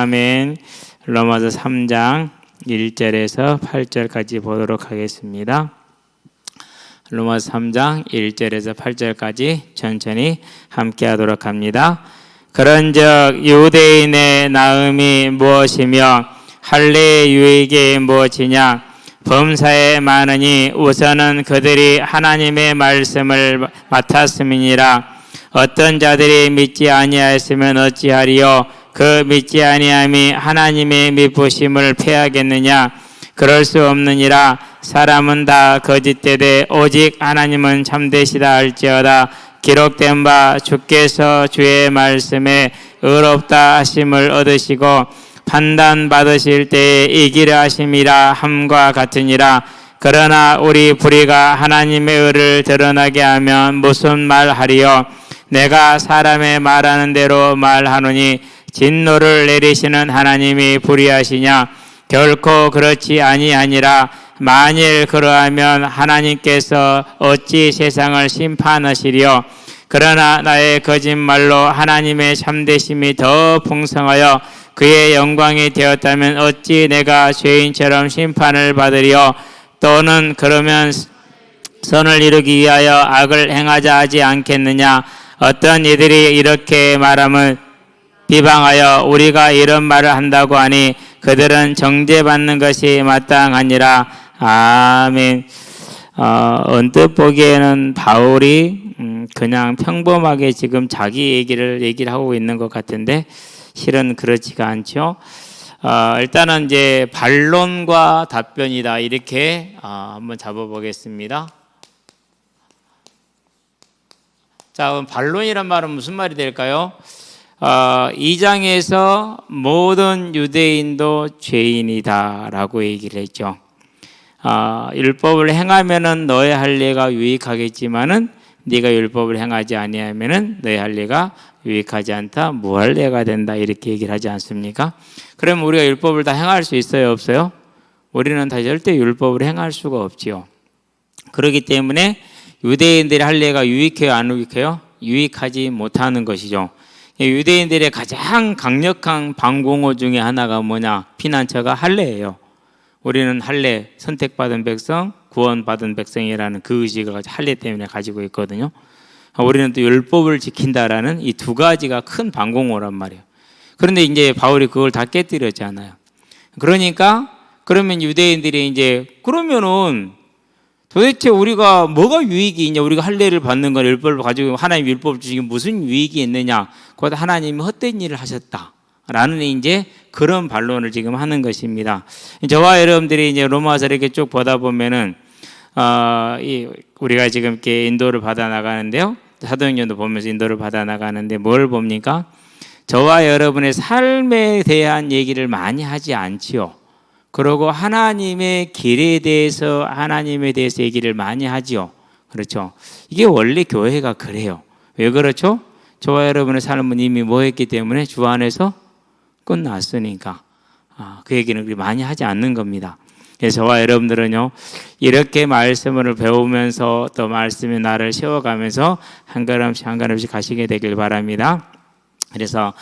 아멘. 로마서 3장 1절에서 8절까지 보도록 하겠습니다. 로마서 3장 1절에서 8절까지 천천히 함께 하도록 합니다. 그런즉 유대인의 나음이 무엇이며 할례의 유익이 무엇이냐? 범사에 많으니 우선은 그들이 하나님의 말씀을 맡았음이니라. 어떤 자들이 믿지 아니하였으면 어찌하리요? 그 믿지 아니함이 하나님의 미쁘심을 패하겠느냐? 그럴 수 없느니라. 사람은 다 거짓되되 오직 하나님은 참되시다 할지어다. 기록된 바 주께서 주의 말씀에 의롭다 하심을 얻으시고 판단받으실 때에 이기려 하심이라 함과 같으니라. 그러나 우리 불의가 하나님의 의를 드러나게 하면 무슨 말하리요? 내가 사람의 말하는 대로 말하노니 진노를 내리시는 하나님이 불의하시냐? 결코 그렇지 아니하니라. 만일 그러하면 하나님께서 어찌 세상을 심판하시리요? 그러나 나의 거짓말로 하나님의 참되심이 더 풍성하여 그의 영광이 되었다면 어찌 내가 죄인처럼 심판을 받으리요? 또는 그러면 선을 이루기 위하여 악을 행하자 하지 않겠느냐? 어떤 이들이 이렇게 말함을 비방하여 우리가 이런 말을 한다고 하니 그들은 정죄받는 것이 마땅하니라. 아멘. 언뜻 보기에는 바울이 그냥 평범하게 지금 자기 얘기를 하고 있는 것 같은데 실은 그렇지가 않죠. 일단은 이제 반론과 답변이다 이렇게 한번 잡아보겠습니다. 자, 그럼 반론이란 말은 무슨 말이 될까요? 2장에서 모든 유대인도 죄인이다라고 얘기를 했죠. 율법을 행하면은 너의 할례가 유익하겠지만은 네가 율법을 행하지 아니하면은 너의 할례가 유익하지 않다, 무할례가 된다 이렇게 얘기를 하지 않습니까? 그럼 우리가 율법을 다 행할 수 있어요, 없어요? 우리는 다 절대 율법을 행할 수가 없지요. 그렇기 때문에 유대인들의 할례가 유익해요, 안 유익해요? 유익하지 못하는 것이죠. 유대인들의 가장 강력한 방공호 중에 하나가 뭐냐? 피난처가 할례예요. 우리는 할례, 선택받은 백성, 구원받은 백성이라는 그 의식을 할례 때문에 가지고 있거든요. 우리는 또 율법을 지킨다라는 이 두 가지가 큰 방공호란 말이에요. 그런데 이제 바울이 그걸 다 깨뜨렸잖아요. 그러니까 그러면 유대인들이 이제 그러면은 도대체 우리가 뭐가 유익이 있냐? 우리가 할례를 받는 건 율법을 가지고 하나님 율법을 주시기 무슨 유익이 있느냐? 곧 하나님이 헛된 일을 하셨다라는 이제 그런 반론을 지금 하는 것입니다. 저와 여러분들이 이제 로마서를 이렇게 쭉 보다 보면은 우리가 지금 이렇게 인도를 받아 나가는데요. 사도행전도 보면서 인도를 받아 나가는데 뭘 봅니까? 저와 여러분의 삶에 대한 얘기를 많이 하지 않지요. 그리고 하나님의 길에 대해서 하나님에 대해서 얘기를 많이 하지요. 그렇죠? 이게 원래 교회가 그래요. 왜 그렇죠? 저와 여러분의 삶은 이미 뭐 했기 때문에 주 안에서 끝났으니까 그 얘기는 그렇게 많이 하지 않는 겁니다. 그래서 저와 여러분들은요 이렇게 말씀을 배우면서 또 말씀이 나를 세워가면서 한 걸음씩 한 걸음씩 가시게 되길 바랍니다. 그래서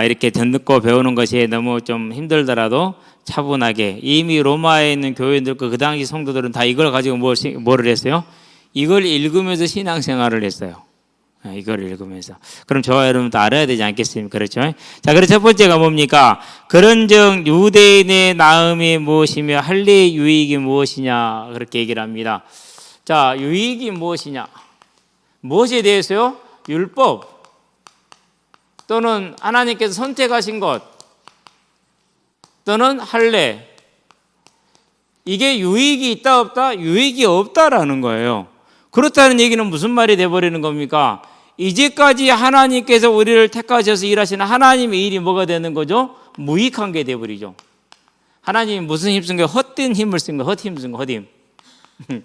이렇게 듣고 배우는 것이 너무 좀 힘들더라도 차분하게 이미 로마에 있는 교회들과 그 당시 성도들은 다 이걸 가지고 뭐를 했어요? 이걸 읽으면서 신앙생활을 했어요. 이걸 읽으면서. 그럼 저와 여러분도 알아야 되지 않겠습니까? 그렇죠? 자, 그래서 첫 번째가 뭡니까? 그런즉 유대인의 나음이 무엇이며 할례의 유익이 무엇이냐 그렇게 얘기를 합니다. 자, 유익이 무엇이냐? 무엇에 대해서요? 율법 또는 하나님께서 선택하신 것 또는 할례. 이게 유익이 있다 없다? 유익이 없다라는 거예요. 그렇다는 얘기는 무슨 말이 돼버리는 겁니까? 이제까지 하나님께서 우리를 택하셔서 일하시는 하나님의 일이 뭐가 되는 거죠? 무익한 게 돼버리죠. 하나님이 무슨 힘 쓴 거예요? 헛된 힘을 쓴 거예요. 헛힘 쓴 거예요. 헛힘.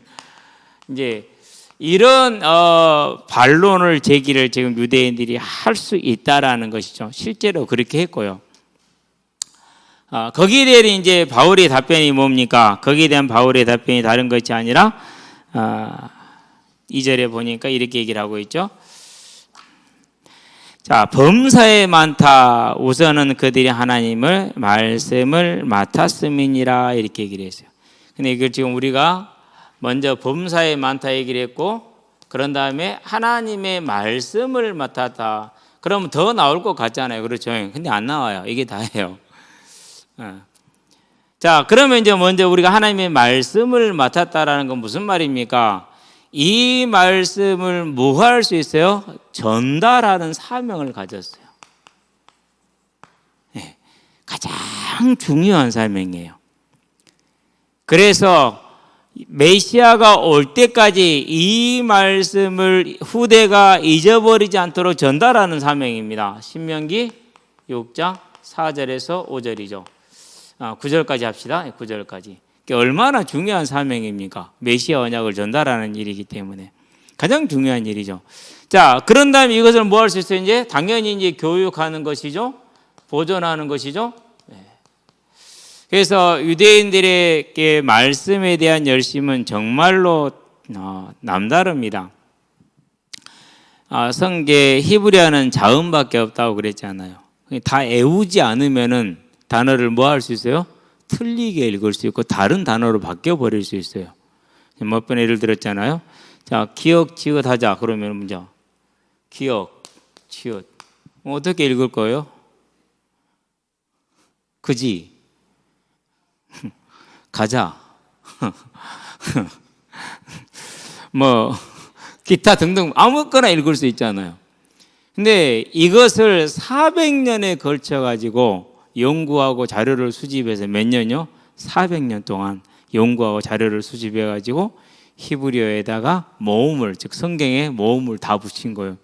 이제 이런 반론을 제기를 지금 유대인들이 할 수 있다라는 것이죠. 실제로 그렇게 했고요. 거기에 대한 이제 바울의 답변이 뭡니까? 거기에 대한 바울의 답변이 다른 것이 아니라 2절에 보니까 이렇게 얘기를 하고 있죠. 자, 범사에 많다. 우선은 그들이 하나님을 말씀을 맡았음이니라 이렇게 얘기를 했어요. 근데 이걸 지금 우리가 먼저 범사에 많다 얘기를 했고 그런 다음에 하나님의 말씀을 맡았다. 그러면 더 나올 것 같잖아요. 그렇죠? 근데 안 나와요. 이게 다예요. 자, 그러면 이제 먼저 우리가 하나님의 말씀을 맡았다라는 건 무슨 말입니까? 이 말씀을 뭐 할 수 있어요? 전달하는 사명을 가졌어요. 네, 가장 중요한 사명이에요. 그래서 메시아가 올 때까지 이 말씀을 후대가 잊어버리지 않도록 전달하는 사명입니다. 신명기 6장 4절에서 5절이죠. 9절까지 합시다. 9절까지. 얼마나 중요한 사명입니까? 메시아 언약을 전달하는 일이기 때문에 가장 중요한 일이죠. 자, 그런 다음에 이것을 뭐 할 수 있어요? 이제 당연히 이제 교육하는 것이죠. 보존하는 것이죠. 그래서 유대인들에게 말씀에 대한 열심은 정말로 남다릅니다. 성게 히브리어는 자음밖에 없다고 그랬잖아요. 다 애우지 않으면은 단어를 뭐 할 수 있어요? 틀리게 읽을 수 있고 다른 단어로 바뀌어 버릴 수 있어요. 몇 번 예를 들었잖아요. 자, 기억, 지읒 하자. 그러면 먼저 기억, 지읒. 어떻게 읽을 거예요? 그지? 가자. 뭐 기타 등등 아무거나 읽을 수 있잖아요. 근데 이것을 400년에 걸쳐 가지고 연구하고 자료를 수집해서 몇 년요? 400년 동안 연구하고 자료를 수집해 가지고 히브리어에다가 모음을, 즉 성경에 모음을 다 붙인 거예요.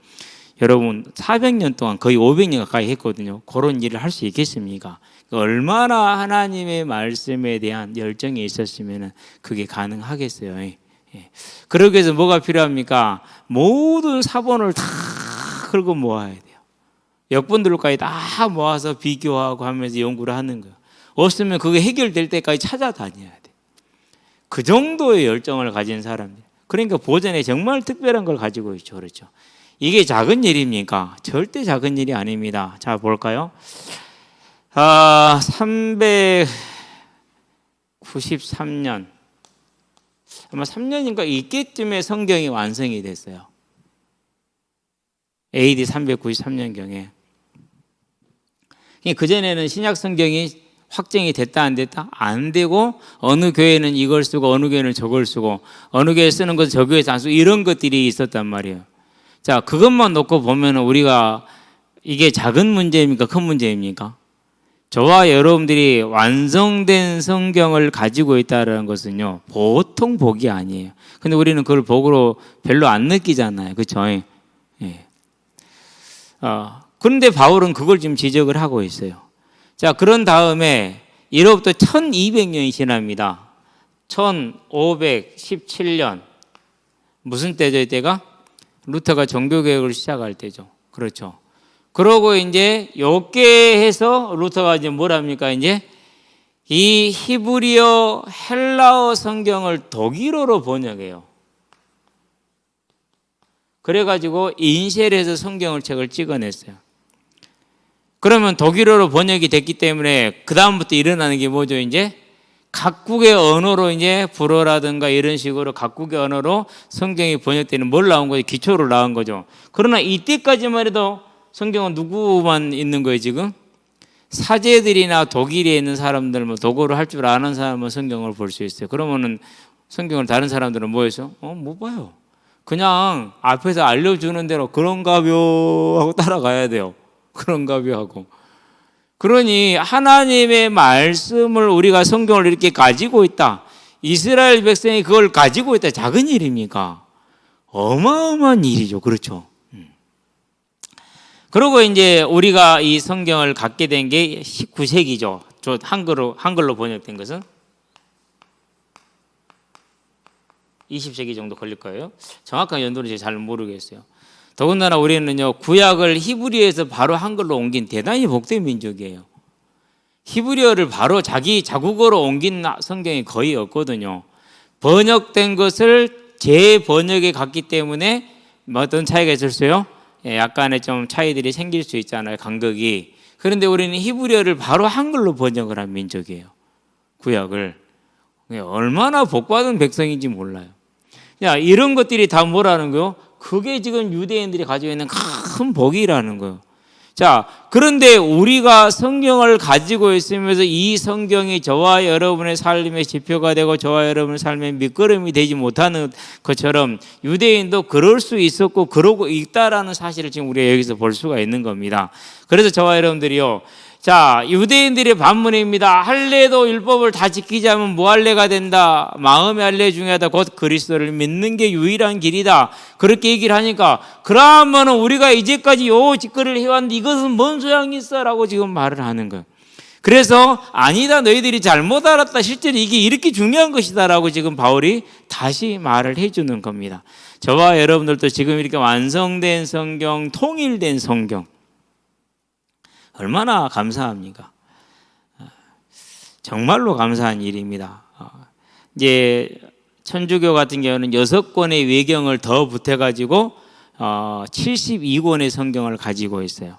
여러분 400년 동안 거의 500년 가까이 했거든요. 그런 일을 할 수 있겠습니까? 얼마나 하나님의 말씀에 대한 열정이 있었으면 그게 가능하겠어요. 그러기 위해서 뭐가 필요합니까? 모든 사본을 다 긁어 모아야 돼요. 역본들까지 다 모아서 비교하고 하면서 연구를 하는 거예요. 없으면 그게 해결될 때까지 찾아다녀야 돼. 그 정도의 열정을 가진 사람들. 그러니까 보존에 정말 특별한 걸 가지고 있죠. 그렇죠? 이게 작은 일입니까? 절대 작은 일이 아닙니다. 자, 볼까요? 393년 아마 3년인가 이때쯤에 성경이 완성이 됐어요. AD 393년경에. 그전에는 신약 성경이 확정이 됐다 안 됐다? 안 되고 어느 교회는 이걸 쓰고 어느 교회는 저걸 쓰고 어느 교회 쓰는 것 저 교회에서 안 쓰고 이런 것들이 있었단 말이에요. 자, 그것만 놓고 보면 우리가 이게 작은 문제입니까? 큰 문제입니까? 저와 여러분들이 완성된 성경을 가지고 있다는 것은요, 보통 복이 아니에요. 근데 우리는 그걸 복으로 별로 안 느끼잖아요. 그렇죠? 예. 그런데 바울은 그걸 지금 지적을 하고 있어요. 자, 그런 다음에 이로부터 1200년이 지납니다. 1517년. 무슨 때죠, 이때가? 루터가 종교개혁을 시작할 때죠. 그렇죠. 그러고 이제 요게 해서 루터가 이제 뭐랍니까? 이제 이 히브리어 헬라어 성경을 독일어로 번역해요. 그래가지고 인쇄해서 성경을 책을 찍어냈어요. 그러면 독일어로 번역이 됐기 때문에 그 다음부터 일어나는 게 뭐죠? 이제 각국의 언어로 이제 불어라든가 이런 식으로 각국의 언어로 성경이 번역되는 뭘 나온 거죠? 기초로 나온 거죠. 그러나 이때까지만 해도 성경은 누구만 있는 거예요, 지금? 사제들이나 독일에 있는 사람들, 뭐 독어를 할 줄 아는 사람은 성경을 볼 수 있어요. 그러면은 성경을 다른 사람들은 뭐 해서? 못 봐요. 그냥 앞에서 알려주는 대로 그런가벼 하고 따라가야 돼요. 그런가벼 하고. 그러니 하나님의 말씀을 우리가 성경을 이렇게 가지고 있다. 이스라엘 백성이 그걸 가지고 있다. 작은 일입니까? 어마어마한 일이죠. 그렇죠? 그리고 이제 우리가 이 성경을 갖게 된 게 19세기죠. 저 한글로 번역된 것은 20세기 정도 걸릴 거예요. 정확한 연도는 제가 잘 모르겠어요. 더군다나 우리는요, 구약을 히브리어에서 바로 한글로 옮긴 대단히 복된 민족이에요. 히브리어를 바로 자기 자국어로 옮긴 성경이 거의 없거든요. 번역된 것을 재번역에 갔기 때문에 어떤 차이가 있었어요? 약간의 좀 차이들이 생길 수 있잖아요. 간극이. 그런데 우리는 히브리어를 바로 한글로 번역을 한 민족이에요. 구약을. 얼마나 복받은 백성인지 몰라요. 야, 이런 것들이 다 뭐라는 거요? 그게 지금 유대인들이 가지고 있는 큰 복이라는 거예요. 자, 그런데 우리가 성경을 가지고 있으면서 이 성경이 저와 여러분의 삶의 지표가 되고 저와 여러분의 삶의 밑거름이 되지 못하는 것처럼 유대인도 그럴 수 있었고 그러고 있다라는 사실을 지금 우리가 여기서 볼 수가 있는 겁니다. 그래서 저와 여러분들이요, 자, 유대인들의 반문입니다. 할례도 율법을 다 지키지 않으면 무할례가 된다. 마음의 할례 중에하다 곧 그리스도를 믿는 게 유일한 길이다. 그렇게 얘기를 하니까 그러면 우리가 이제까지 요 짓거리를 해왔는데 이것은 뭔 소양이 있어? 라고 지금 말을 하는 거예요. 그래서 아니다, 너희들이 잘못 알았다. 실제로 이게 이렇게 중요한 것이다 라고 지금 바울이 다시 말을 해주는 겁니다. 저와 여러분들도 지금 이렇게 완성된 성경, 통일된 성경, 얼마나 감사합니까? 정말로 감사한 일입니다. 이제 천주교 같은 경우는 6권의 외경을 더 보태가지고 72권의 성경을 가지고 있어요.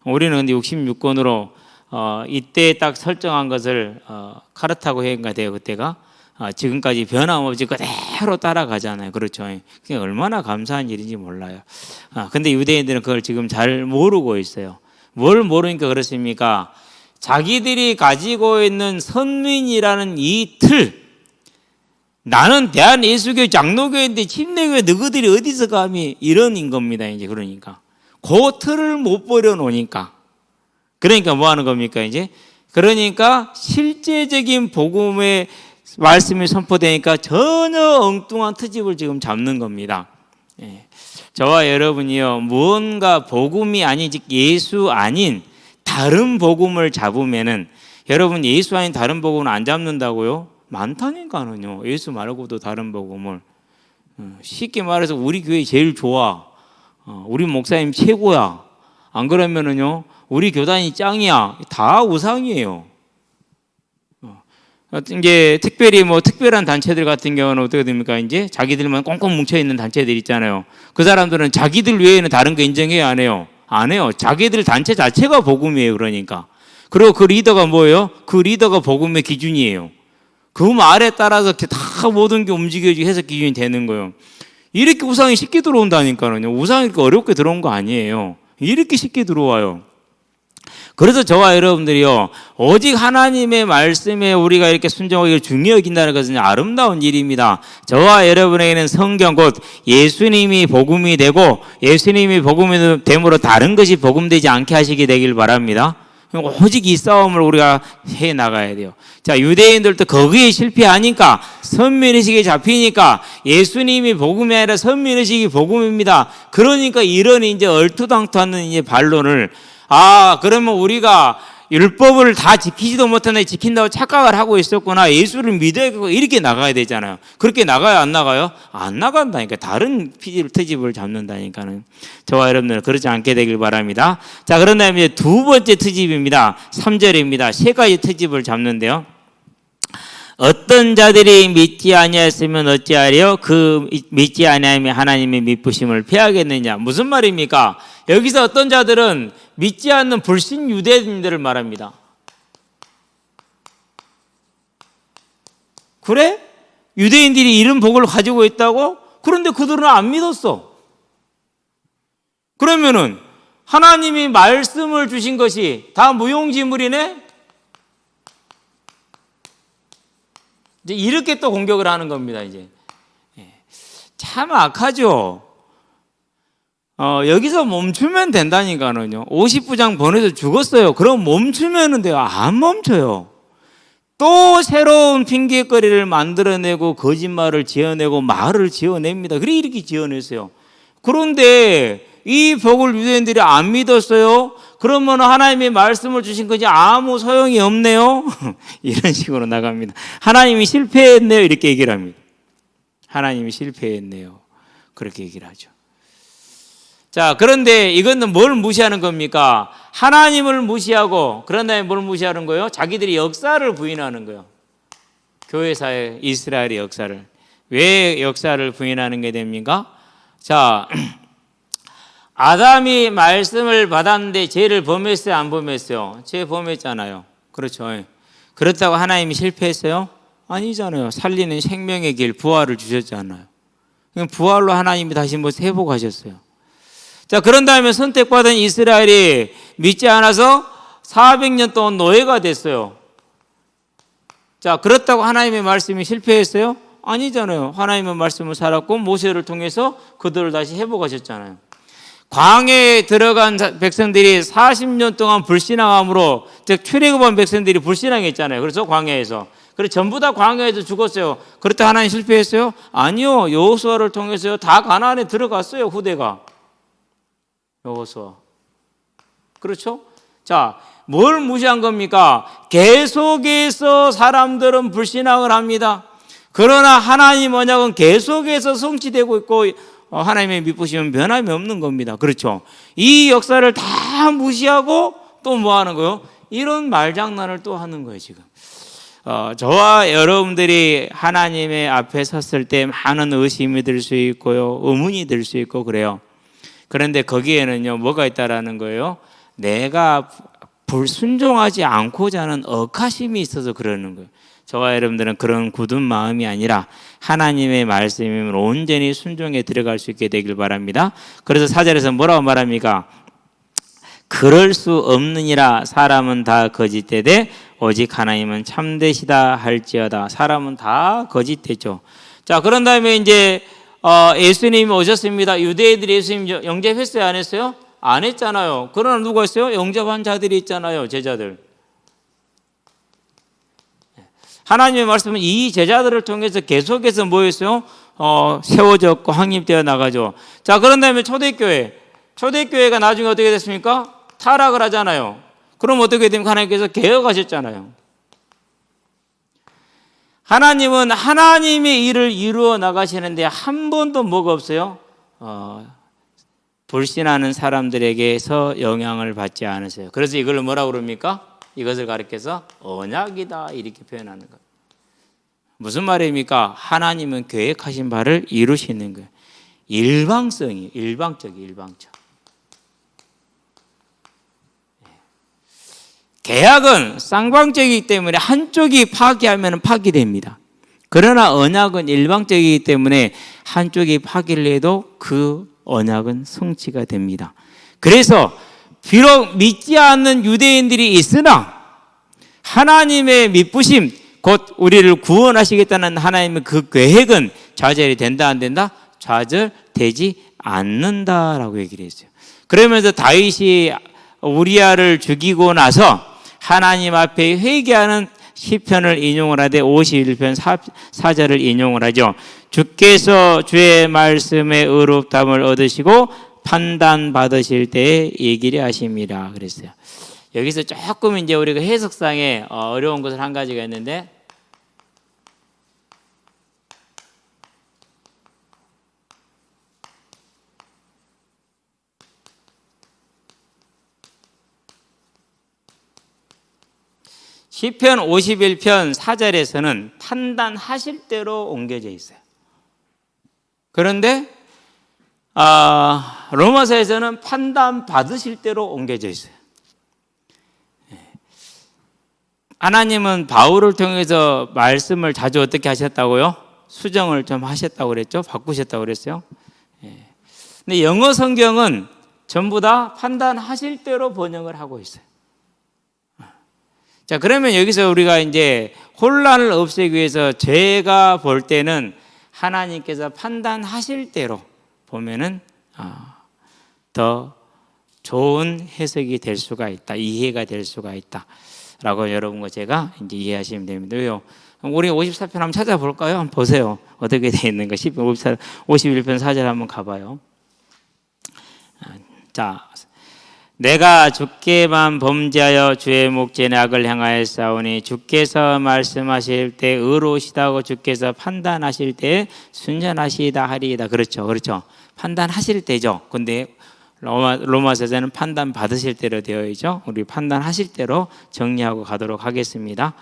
우리는 근데 66권으로 이때 딱 설정한 것을 카르타고 해인가 돼요. 그때가 지금까지 변함없이 그대로 따라가잖아요. 그렇죠? 그게 얼마나 감사한 일인지 몰라요. 근데 유대인들은 그걸 지금 잘 모르고 있어요. 뭘 모르니까 그렇습니까? 자기들이 가지고 있는 선민이라는 이 틀, 나는 대한예수교 장로교인데 침례교회 너희들이 어디서 감히 이런 겁니다. 이제 그러니까 그 틀을 못 버려놓으니까, 그러니까 뭐 하는 겁니까? 이제 그러니까 실제적인 복음의 말씀이 선포되니까 전혀 엉뚱한 트집을 지금 잡는 겁니다. 저와 여러분이요, 무언가 복음이 아닌, 즉 예수 아닌 다른 복음을 잡으면은, 여러분 예수 아닌 다른 복음은 안 잡는다고요? 많다니까는요. 예수 말고도 다른 복음을. 쉽게 말해서 우리 교회 제일 좋아, 우리 목사님 최고야, 안 그러면은요 우리 교단이 짱이야, 다 우상이에요. 이제 특별히 뭐 특별한 단체들 같은 경우는 어떻게 됩니까? 이제 자기들만 꽁꽁 뭉쳐 있는 단체들 있잖아요. 그 사람들은 자기들 외에는 다른 거 인정해요, 안 해요? 안 해요. 자기들 단체 자체가 복음이에요. 그러니까. 그리고 그 리더가 뭐예요? 그 리더가 복음의 기준이에요. 그 말에 따라서 다 모든 게 움직여지고 해석 기준이 되는 거예요. 이렇게 우상이 쉽게 들어온다니까요. 우상이 이렇게 어렵게 들어온 거 아니에요. 이렇게 쉽게 들어와요. 그래서 저와 여러분들이요, 오직 하나님의 말씀에 우리가 이렇게 순종하기를 중요히 여긴다는 것은 아름다운 일입니다. 저와 여러분에게는 성경 곧 예수님이 복음이 되고, 예수님이 복음이 됨으로 다른 것이 복음되지 않게 하시게 되길 바랍니다. 오직 이 싸움을 우리가 해 나가야 돼요. 자, 유대인들도 거기에 실패하니까, 선민의식에 잡히니까 예수님이 복음이 아니라 선민의식이 복음입니다. 그러니까 이런 이제 얼토당토하는 이제 반론을, 그러면 우리가 율법을 다 지키지도 못하는데 지킨다고 착각을 하고 있었구나, 예수를 믿어야겠고, 이렇게 나가야 되잖아요. 그렇게 나가요, 안 나가요? 안 나간다니까. 다른 트집을 잡는다니까는. 저와 여러분들은 그렇지 않게 되길 바랍니다. 자, 그런 다음에 이제 두 번째 트집입니다. 3절입니다. 세 가지 트집을 잡는데요. 어떤 자들이 믿지 아니하였으면 어찌하리요? 그 믿지 아니하면 하나님의 미쁘심을 피하겠느냐. 무슨 말입니까? 여기서 어떤 자들은 믿지 않는 불신 유대인들을 말합니다. 그래? 유대인들이 이런 복을 가지고 있다고? 그런데 그들은 안 믿었어. 그러면은 하나님이 말씀을 주신 것이 다 무용지물이네? 이제 이렇게 또 공격을 하는 겁니다. 이제 참 악하죠. 여기서 멈추면 된다니까는요. 50부장 보내서 죽었어요. 그럼 멈추면 돼요. 안 멈춰요. 또 새로운 핑계거리를 만들어내고 거짓말을 지어내고 말을 지어냅니다. 그래 이렇게 지어냈어요. 그런데 이 복을 유대인들이 안 믿었어요. 그러면 하나님이 말씀을 주신 것이 아무 소용이 없네요. 이런 식으로 나갑니다. 하나님이 실패했네요. 이렇게 얘기를 합니다. 하나님이 실패했네요. 그렇게 얘기를 하죠. 자, 그런데 이거는 뭘 무시하는 겁니까? 하나님을 무시하고, 그런 다음에 뭘 무시하는 거예요? 자기들이 역사를 부인하는 거예요. 교회사의 이스라엘의 역사를. 왜 역사를 부인하는 게 됩니까? 자, 아담이 말씀을 받았는데 죄를 범했어요, 안 범했어요? 죄 범했잖아요. 그렇죠. 그렇다고 하나님이 실패했어요? 아니잖아요. 살리는 생명의 길, 부활을 주셨잖아요. 부활로 하나님이 다시 뭐 회복하셨어요. 자, 그런 다음에 선택받은 이스라엘이 믿지 않아서 400년 동안 노예가 됐어요. 자, 그렇다고 하나님의 말씀이 실패했어요? 아니잖아요. 하나님의 말씀을 살았고 모세를 통해서 그들을 다시 회복하셨잖아요. 광야에 들어간 백성들이 40년 동안 불신앙함으로, 즉 출애굽한 백성들이 불신앙했잖아요. 그래서 광야에서. 그래서 전부 다 광야에서 죽었어요. 그렇다고 하나님 실패했어요? 아니요. 여호수아를 통해서 다 가나안에 들어갔어요. 후대가. 여호수아. 그렇죠? 자, 뭘 무시한 겁니까? 계속해서 사람들은 불신앙을 합니다. 그러나 하나님 언약은 계속해서 성취되고 있고 하나님의 믿으시면 변함이 없는 겁니다. 그렇죠? 이 역사를 다 무시하고 또 뭐 하는 거예요? 이런 말장난을 또 하는 거예요, 지금. 저와 여러분들이 하나님의 앞에 섰을 때 많은 의심이 들 수 있고요, 의문이 들 수 있고 그래요. 그런데 거기에는요, 뭐가 있다라는 거예요? 내가 불순종하지 않고자 하는 억하심이 있어서 그러는 거예요. 저와 여러분들은 그런 굳은 마음이 아니라 하나님의 말씀이면 온전히 순종에 들어갈 수 있게 되길 바랍니다. 그래서 4절에서 뭐라고 말합니까? 그럴 수 없느니라. 사람은 다 거짓되되 오직 하나님은 참되시다 할지어다. 사람은 다 거짓되죠. 자, 그런 다음에 이제 예수님이 오셨습니다. 유대인들이 예수님 영접했어요, 안 했어요? 안 했잖아요. 그러나 누가 있어요? 영접한 자들이 있잖아요, 제자들. 하나님의 말씀은 이 제자들을 통해서 계속해서 뭐였어요? 세워졌고 확립되어 나가죠. 자, 그런 다음에 초대교회가 나중에 어떻게 됐습니까? 타락을 하잖아요. 그럼 어떻게 됩니까? 하나님께서 개혁하셨잖아요. 하나님은 하나님의 일을 이루어 나가시는데 한 번도 뭐가 없어요? 불신하는 사람들에게서 영향을 받지 않으세요. 그래서 이걸 뭐라고 그럽니까? 이것을 가리켜서 언약이다 이렇게 표현하는 거예요. 무슨 말입니까? 하나님은 계획하신 바를 이루시는 거예요. 일방적이에요. 일방적. 계약은 쌍방적이기 때문에 한쪽이 파기하면 파기됩니다. 그러나 언약은 일방적이기 때문에 한쪽이 파기를 해도 그 언약은 성취가 됩니다. 그래서 비록 믿지 않는 유대인들이 있으나 하나님의 믿으심, 곧 우리를 구원하시겠다는 하나님의 그 계획은 좌절이 된다 안 된다? 좌절되지 않는다라고 얘기를 했어요. 그러면서 다윗이 우리아를 죽이고 나서 하나님 앞에 회개하는 시편을 인용을 하되 51편 4절을 인용을 하죠. 주께서 주의 말씀에 의롭다함을 얻으시고 판단 받으실 때에 얘기를 하십니다. 그랬어요. 여기서 조금 이제 우리가 해석상에 어려운 것을 한 가지가 있는데, 시편 51편 4절에서는 판단하실 대로 옮겨져 있어요. 그런데 로마서에서는 판단 받으실 대로 옮겨져 있어요. 하나님은 바울을 통해서 말씀을 자주 어떻게 하셨다고요? 수정을 좀 하셨다고 그랬죠? 바꾸셨다고 그랬어요? 근데 영어 성경은 전부 다 판단하실 대로 번역을 하고 있어요. 자, 그러면 여기서 우리가 이제 혼란을 없애기 위해서 제가 볼 때는 하나님께서 판단하실 대로 보면은 더 좋은 해석이 될 수가 있다, 이해가 될 수가 있다라고 여러분과 제가 이제 이해하시면 됩니다. 왜요? 우리 54편 한번 찾아볼까요? 한번 보세요. 어떻게 되어 있는가? 51편 4절 한번 가봐요. 자, 내가 주께만 범죄하여 주의 목전에 악을 행하였사오니 주께서 말씀하실 때 의로우시다고 주께서 판단하실 때 순전하시다 하리이다. 그렇죠. 판단하실 때죠. 근데 로마서에서는 판단 받으실 때로 되어 있죠. 우리 판단하실 대로 정리하고 가도록 하겠습니다.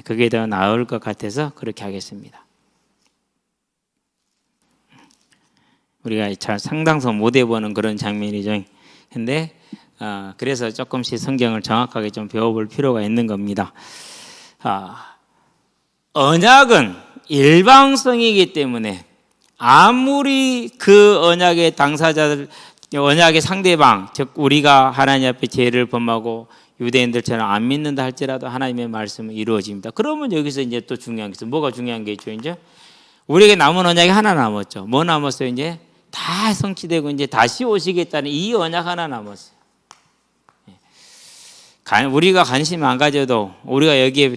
그게 더 나을 것 같아서 그렇게 하겠습니다. 우리가 잘 상상도 못 해보는 그런 장면이죠. 근데 그래서 조금씩 성경을 정확하게 좀 배워볼 필요가 있는 겁니다. 언약은 일방성이기 때문에 아무리 그 언약의 당사자들, 언약의 상대방, 즉 우리가 하나님 앞에 죄를 범하고 유대인들처럼 안 믿는다 할지라도 하나님의 말씀은 이루어집니다. 그러면 여기서 이제 또 중요한 게 있어요. 뭐가 중요한 게 있죠? 이제 우리에게 남은 언약이 하나 남았죠. 뭐 남았어요? 이제 다 성취되고 이제 다시 오시겠다는 이 언약 하나 남았어요. 우리가 관심 안 가져도, 우리가 여기에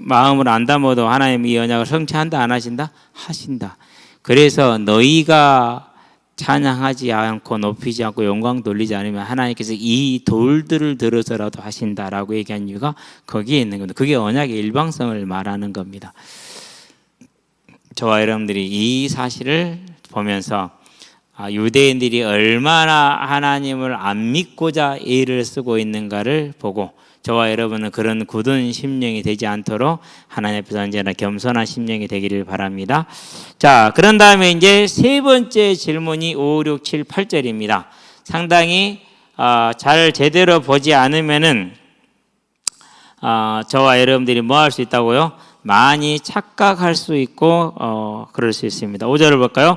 마음을 안 담아도 하나님 이 언약을 성취한다 안 하신다? 하신다. 그래서 너희가 찬양하지 않고 높이지 않고 영광 돌리지 않으면 하나님께서 이 돌들을 들어서라도 하신다라고 얘기한 이유가 거기에 있는 겁니다. 그게 언약의 일방성을 말하는 겁니다. 저와 여러분들이 이 사실을 보면서 유대인들이 얼마나 하나님을 안 믿고자 애를 쓰고 있는가를 보고 저와 여러분은 그런 굳은 심령이 되지 않도록 하나님 앞에서 언제나 겸손한 심령이 되기를 바랍니다. 자, 그런 다음에 이제 세 번째 질문이 5, 6, 7, 8절입니다. 상당히 잘 제대로 보지 않으면은 저와 여러분들이 뭐 할 수 있다고요? 많이 착각할 수 있고 그럴 수 있습니다. 5절을 볼까요?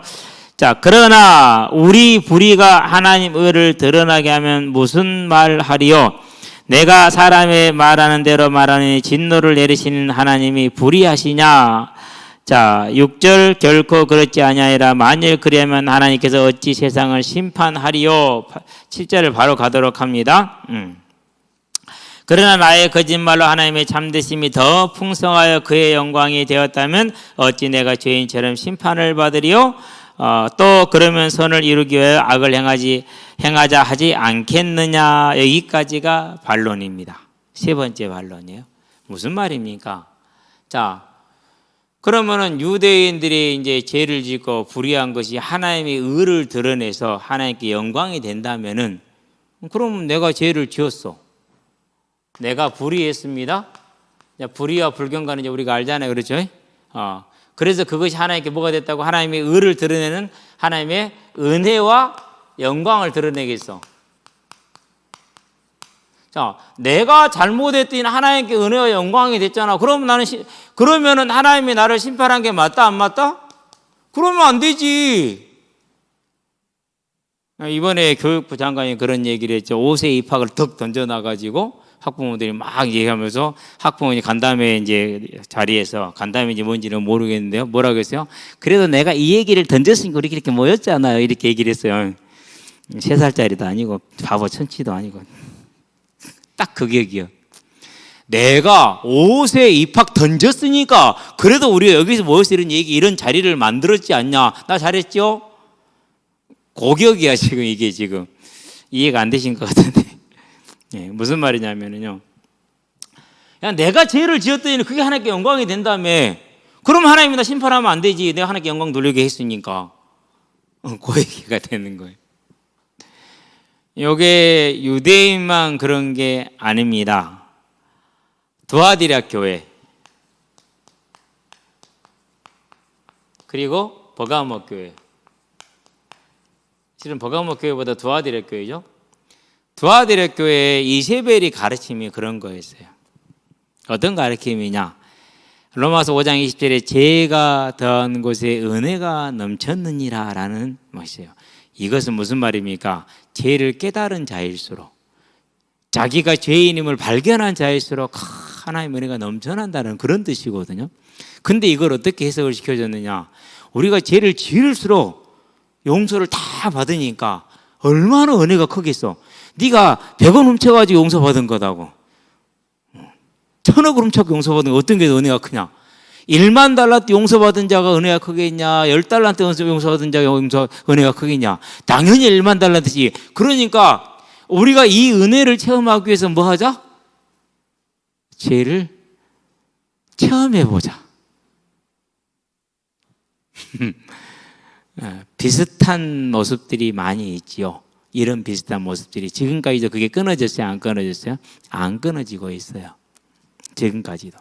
자, 그러나 우리 불의가 하나님 의를 드러나게 하면 무슨 말하리요? 내가 사람의 말하는 대로 말하니 진노를 내리시는 하나님이 불의하시냐? 자, 6절 결코 그렇지 아니하리라. 만일 그러면 하나님께서 어찌 세상을 심판하리요? 7절을 바로 가도록 합니다. 그러나 나의 거짓말로 하나님의 참되심이 더 풍성하여 그의 영광이 되었다면 어찌 내가 죄인처럼 심판을 받으리요? 또 그러면 선을 이루기 위해 악을 행하자 하지 않겠느냐. 여기까지가 반론입니다. 세 번째 반론이에요. 무슨 말입니까? 자, 그러면은 유대인들이 이제 죄를 짓고 불의한 것이 하나님의 의를 드러내서 하나님께 영광이 된다면은 그러면 내가 죄를 지었어. 내가 불의했습니다. 불의와 불경과는 이제 우리가 알잖아요. 그렇죠? 그래서 그것이 하나님께 뭐가 됐다고? 하나님의 의를 드러내는 하나님의 은혜와 영광을 드러내겠어. 자, 내가 잘못했더니 하나님께 은혜와 영광이 됐잖아. 그러면은 하나님이 나를 심판한 게 맞다, 안 맞다? 그러면 안 되지. 이번에 교육부 장관이 그런 얘기를 했죠. 5세 입학을 덕 던져놔가지고 학부모들이 막 얘기하면서 학부모님 간담회 이제 자리에서 간담회인지 뭔지는 모르겠는데요. 뭐라고 했어요? 그래도 내가 이 얘기를 던졌으니까 우리 이렇게 모였잖아요. 이렇게 얘기를 했어요. 3살짜리도 아니고 바보 천치도 아니고 딱 그 기억이요. 내가 5세 입학 던졌으니까 그래도 우리가 여기서 모여서 이런 자리를 만들었지 않냐. 나 잘했죠? 고격이야 지금 이게 지금 이해가 안 되신 것 같은데. 무슨 말이냐면요. 내가 죄를 지었더니 그게 하나님께 영광이 된다며. 그럼 하나님이 나 심판하면 안 되지. 내가 하나님께 영광 돌리게 했으니까. 그 얘기가 되는 거예요. 이게 유대인만 그런 게 아닙니다. 두아디라 교회 그리고 버가모 교회. 실은 버가모 교회보다 두아디라 교회죠. 두아디라 교회의 이세벨이 가르침이 그런 거였어요. 어떤 가르침이냐? 로마서 5장 20절에 죄가 더한 곳에 은혜가 넘쳤느니라 라는 것이에요. 이것은 무슨 말입니까? 죄를 깨달은 자일수록, 자기가 죄인임을 발견한 자일수록 하나님의 은혜가 넘쳐난다는 그런 뜻이거든요. 근데 이걸 어떻게 해석을 시켜줬느냐? 우리가 죄를 지을수록 용서를 다 받으니까 얼마나 은혜가 크겠어. 네가 100원 훔쳐가지고 용서받은 거다고. 1000억 훔쳐서 용서받은 거 어떤 게 더 은혜가 크냐? 1만 달란트 용서받은 자가 은혜가 크겠냐? 10달란트 용서받은 자가 은혜가 크겠냐? 당연히 1만 달란트지. 그러니까 우리가 이 은혜를 체험하기 위해서 뭐 하자? 죄를 체험해보자. 비슷한 모습들이 많이 있지요. 이런 비슷한 모습들이 지금까지도 그게 끊어졌어요? 안 끊어졌어요? 안 끊어지고 있어요. 지금까지도.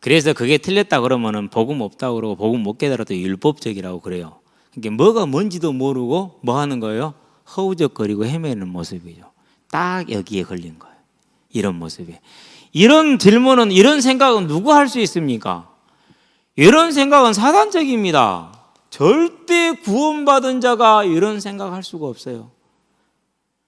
그래서 그게 틀렸다 그러면은 복음 없다고 그러고 복음 못 깨달아도 율법적이라고 그래요. 그러니까 뭐가 뭔지도 모르고 뭐 하는 거예요? 허우적거리고 헤매는 모습이죠. 딱 여기에 걸린 거예요. 이런 모습에. 이런 질문은, 이런 생각은 누가 할 수 있습니까? 이런 생각은 사단적입니다. 절대 구원받은 자가 이런 생각할 수가 없어요.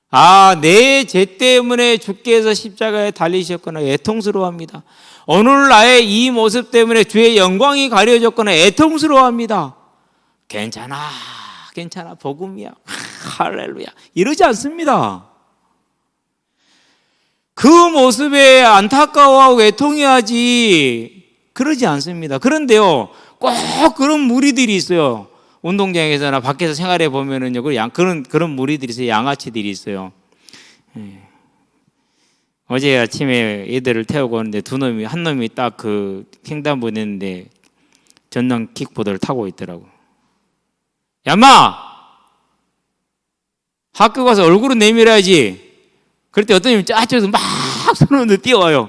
아, 내 죄 때문에 주께서 십자가에 달리셨거나 애통스러워합니다. 오늘 나의 이 모습 때문에 주의 영광이 가려졌거나 애통스러워합니다. 괜찮아, 괜찮아, 복음이야, 할렐루야, 이러지 않습니다. 그 모습에 안타까워하고 애통해야지 그러지 않습니다. 그런데요, 꼭 그런 무리들이 있어요. 운동장에서나 밖에서 생활해 보면은요, 그런 무리들이 있어요. 양아치들이 있어요. 어제 아침에 애들을 태우고 오는데 한 놈이 딱 그 횡단보 냈는데 전동 킥보드를 타고 있더라고. 야, 인마! 학교 가서 얼굴은 내밀어야지. 그럴 때 어떤 놈이 짜증에서 막 손으로 뛰어와요.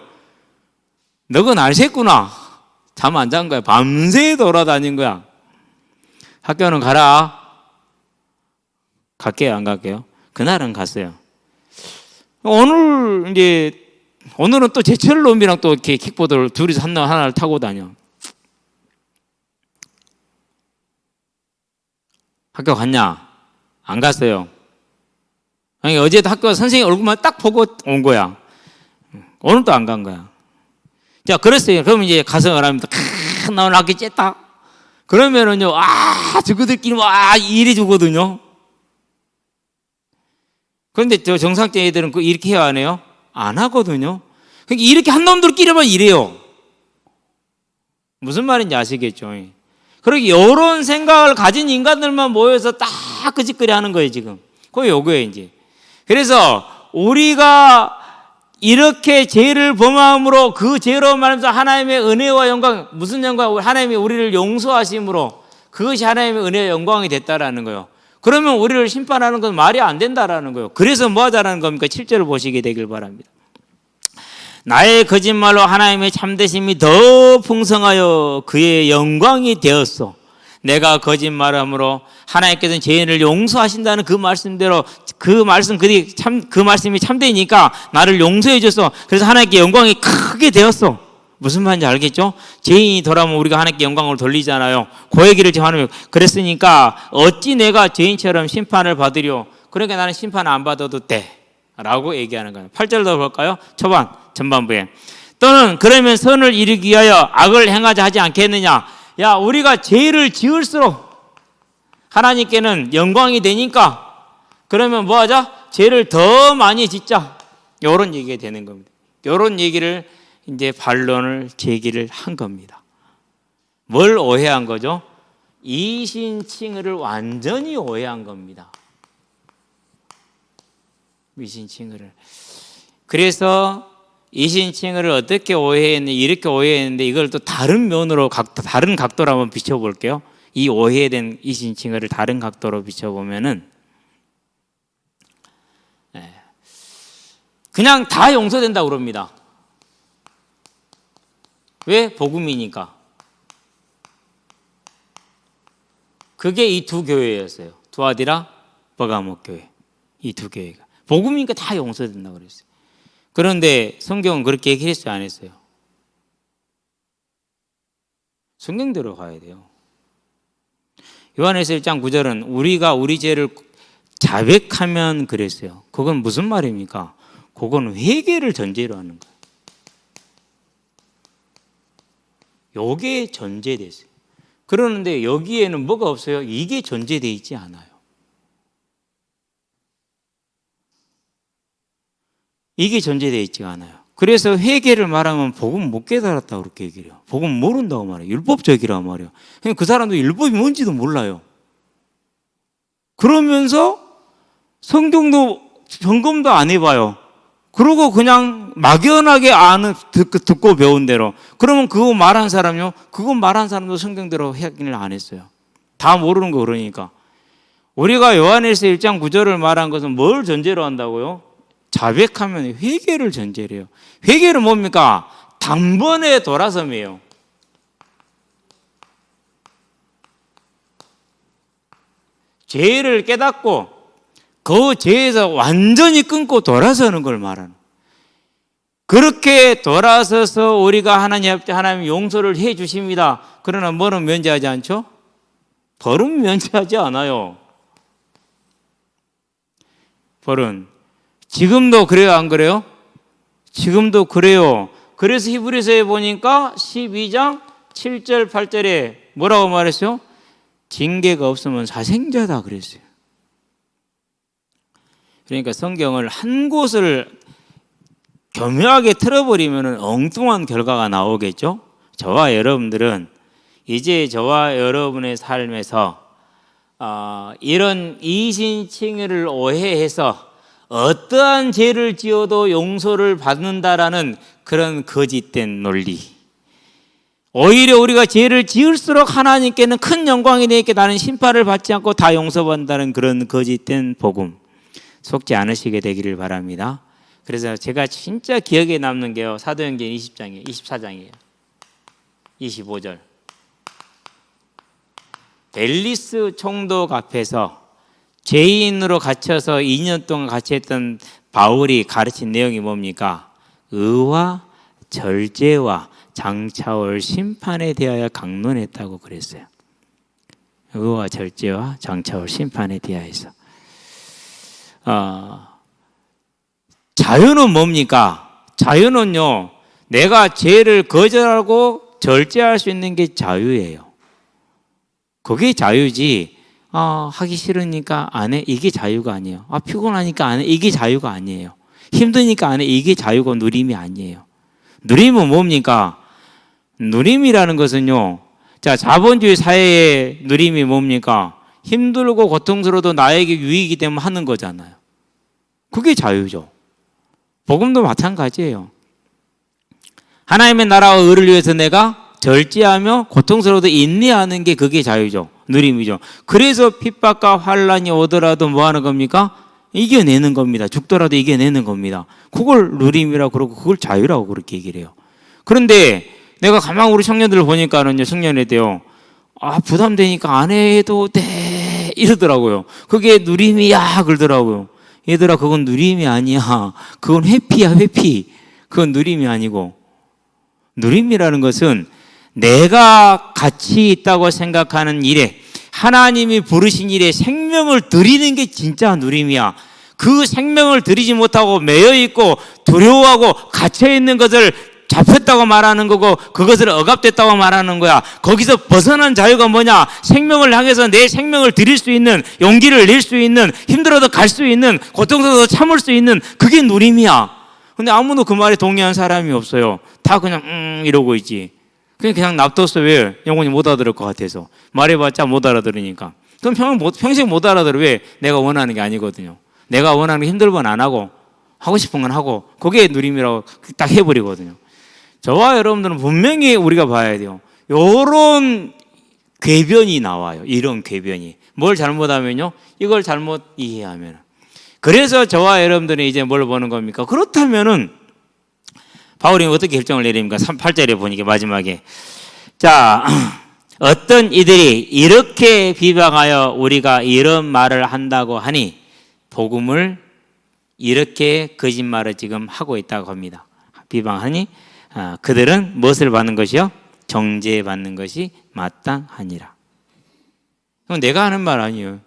너건 안 샜구나. 잠 안 잔 거야. 밤새 돌아다닌 거야. 학교는 가라. 갈게요, 안 갈게요? 그날은 갔어요. 오늘은 또 제철 놈이랑 또 이렇게 킥보드를 둘이서 하나를 타고 다녀. 학교 갔냐? 안 갔어요. 아니, 어제도 학교 선생님 얼굴만 딱 보고 온 거야. 오늘 또 안 간 거야. 자, 그랬어요. 그러면 이제 가서 말합니다. 나 오늘 학교 쨌다. 그러면은요, 저거들끼리 이래 주거든요. 그런데 저 정상적 애들은 이렇게 해야 안 해요? 안 하거든요. 그러니까 이렇게 한 놈들끼리만 이래요. 무슨 말인지 아시겠죠? 그러게 이런 생각을 가진 인간들만 모여서 딱 그 짓거리 하는 거예요, 지금. 그게 요거예요, 이제. 그래서 우리가 이렇게 죄를 범함으로 그 죄로 말하면서 하나님의 은혜와 영광, 무슨 영광? 하나님이 우리를 용서하심으로 그것이 하나님의 은혜와 영광이 됐다라는 거예요. 그러면 우리를 심판하는 건 말이 안 된다라는 거예요. 그래서 뭐 하자는 겁니까? 7절을 보시게 되길 바랍니다. 나의 거짓말로 하나님의 참되심이 더 풍성하여 그의 영광이 되었어. 내가 거짓말함으로 하나님께서는 죄인을 용서하신다는 그 말씀대로 그 말씀이 참되니까 나를 용서해 줬어. 그래서 하나님께 영광이 크게 되었어. 무슨 말인지 알겠죠? 죄인이 돌아오면 우리가 하나님께 영광을 돌리잖아요. 그 얘기를 지금 하는 거예요. 그랬으니까 어찌 내가 죄인처럼 심판을 받으려? 그러니까 나는 심판 안 받아도 돼 라고 얘기하는 거예요. 8절 더 볼까요? 전반부에. 또는 그러면 선을 이루기 위하여 악을 행하자 하지 않겠느냐? 야, 우리가 죄를 지을수록 하나님께는 영광이 되니까 그러면 뭐 하자? 죄를 더 많이 짓자. 이런 얘기가 되는 겁니다. 이런 얘기를 이제 반론을 제기를 한 겁니다. 뭘 오해한 거죠? 이신칭의를 완전히 오해한 겁니다. 이신칭의를. 그래서 이신칭의를 어떻게 오해했는지, 이렇게 오해했는데 이걸 또 다른 면으로, 다른 각도로 한번 비춰볼게요. 이 오해된 이신칭의를 다른 각도로 비춰보면은 그냥 다 용서된다고 그럽니다. 왜? 복음이니까. 그게 이 두 교회였어요. 두아디라, 버가모 교회. 이 두 교회가. 복음이니까 다 용서된다고 그랬어요. 그런데 성경은 그렇게 얘기했어요, 안 했어요? 성경대로 가야 돼요. 요한에서 1장 9절은 우리가 우리 죄를 자백하면 그랬어요. 그건 무슨 말입니까? 그건 회개를 전제로 하는 거예요. 요게 전제됐어요. 그러는데 여기에는 뭐가 없어요? 이게 전제되어 있지 않아요. 이게 전제되어 있지 않아요. 그래서 회개를 말하면 복음 못 깨달았다고 그렇게 얘기를 해요. 복음 모른다고 말해요. 율법적이라고 말해요. 그 사람도 율법이 뭔지도 몰라요. 그러면서 성경도 점검도 안 해봐요. 그러고 그냥 막연하게 듣고 배운 대로. 그러면 그거 말한 사람요? 그거 말한 사람도 성경대로 확인을 안 했어요. 다 모르는 거 그러니까. 우리가 요한에서 1장 9절을 말한 것은 뭘 전제로 한다고요? 자백하면 회개를 전제로 해요. 회개는 뭡니까? 단번에 돌아섬이에요. 죄를 깨닫고 그 죄에서 완전히 끊고 돌아서는 걸 말하는. 그렇게 돌아서서 우리가 하나님 앞에 하나님 용서를 해 주십니다. 그러나 뭐는 면제하지 않죠? 벌은 면제하지 않아요. 벌은. 지금도 그래요, 안 그래요? 지금도 그래요. 그래서 히브리서에 보니까 12장 7절 8절에 뭐라고 말했어요? 징계가 없으면 사생자다 그랬어요. 그러니까 성경을 한 곳을 교묘하게 틀어버리면 엉뚱한 결과가 나오겠죠. 저와 여러분들은 이제 저와 여러분의 삶에서 이런 이신칭의를 오해해서 어떠한 죄를 지어도 용서를 받는다라는 그런 거짓된 논리, 오히려 우리가 죄를 지을수록 하나님께는 큰 영광이 되게 나는 심판을 받지 않고 다 용서받는다는 그런 거짓된 복음 속지 않으시게 되기를 바랍니다. 그래서 제가 진짜 기억에 남는 게요, 사도행전 20장이에요. 24장이에요. 25절. 벨리스 총독 앞에서 죄인으로 갇혀서 2년 동안 같이 했던 바울이 가르친 내용이 뭡니까? 의와 절제와 장차올 심판에 대하여 강론했다고 그랬어요. 의와 절제와 장차올 심판에 대하여서. 자유는 뭡니까? 자유는요, 내가 죄를 거절하고 절제할 수 있는 게 자유예요. 그게 자유지, 하기 싫으니까 안 해, 이게 자유가 아니에요. 피곤하니까 안 해, 이게 자유가 아니에요. 힘드니까 안 해, 이게 자유고 누림이 아니에요. 누림은 뭡니까? 누림이라는 것은요, 자, 자본주의 사회의 누림이 뭡니까? 힘들고 고통스러워도 나에게 유익이기 때문에 하는 거잖아요. 그게 자유죠. 복음도 마찬가지예요. 하나님의 나라와 의를 위해서 내가 절제하며 고통스러워도 인내하는 게 그게 자유죠. 누림이죠. 그래서 핍박과 환란이 오더라도 뭐 하는 겁니까? 이겨내는 겁니다. 죽더라도 이겨내는 겁니다. 그걸 누림이라고 그러고 그걸 자유라고 그렇게 얘기를 해요. 그런데 내가 가만 우리 청년들을 보니까는요, 청년에 대요, 부담되니까 안 해도 돼 이러더라고요. 그게 누림이야 그러더라고요. 얘들아, 그건 누림이 아니야. 그건 회피야, 회피. 그건 누림이 아니고, 누림이라는 것은 내가 가치 있다고 생각하는 일에, 하나님이 부르신 일에 생명을 드리는 게 진짜 누림이야. 그 생명을 드리지 못하고 매여 있고 두려워하고 갇혀 있는 것을 잡혔다고 말하는 거고, 그것을 억압됐다고 말하는 거야. 거기서 벗어난 자유가 뭐냐? 생명을 향해서 내 생명을 드릴 수 있는, 용기를 낼 수 있는, 힘들어도 갈 수 있는, 고통스러워도 참을 수 있는, 그게 누림이야. 근데 아무도 그 말에 동의한 사람이 없어요. 다 그냥 이러고 있지. 그냥 놔뒀어. 왜? 영혼이 못 알아들을 것 같아서. 말해봤자 못 알아들으니까. 그럼 평생 못 알아들어. 왜? 내가 원하는 게 아니거든요. 내가 원하는 게 힘들면 안 하고 하고 싶은 건 하고, 그게 누림이라고 딱 해버리거든요. 저와 여러분들은 분명히 우리가 봐야 돼요. 요런 궤변이 나와요. 이런 궤변이. 뭘 잘못하면요, 이걸 잘못 이해하면. 그래서 저와 여러분들은 이제 뭘 보는 겁니까? 그렇다면은 바울이 어떻게 결정을 내립니까? 8절에 보니까 마지막에, 자, 어떤 이들이 이렇게 비방하여 우리가 이런 말을 한다고 하니, 복음을 이렇게 거짓말을 지금 하고 있다고 합니다. 비방하니 그들은 무엇을 받는 것이요? 정죄받는 것이 마땅하니라. 그건 내가 하는 말 아니에요.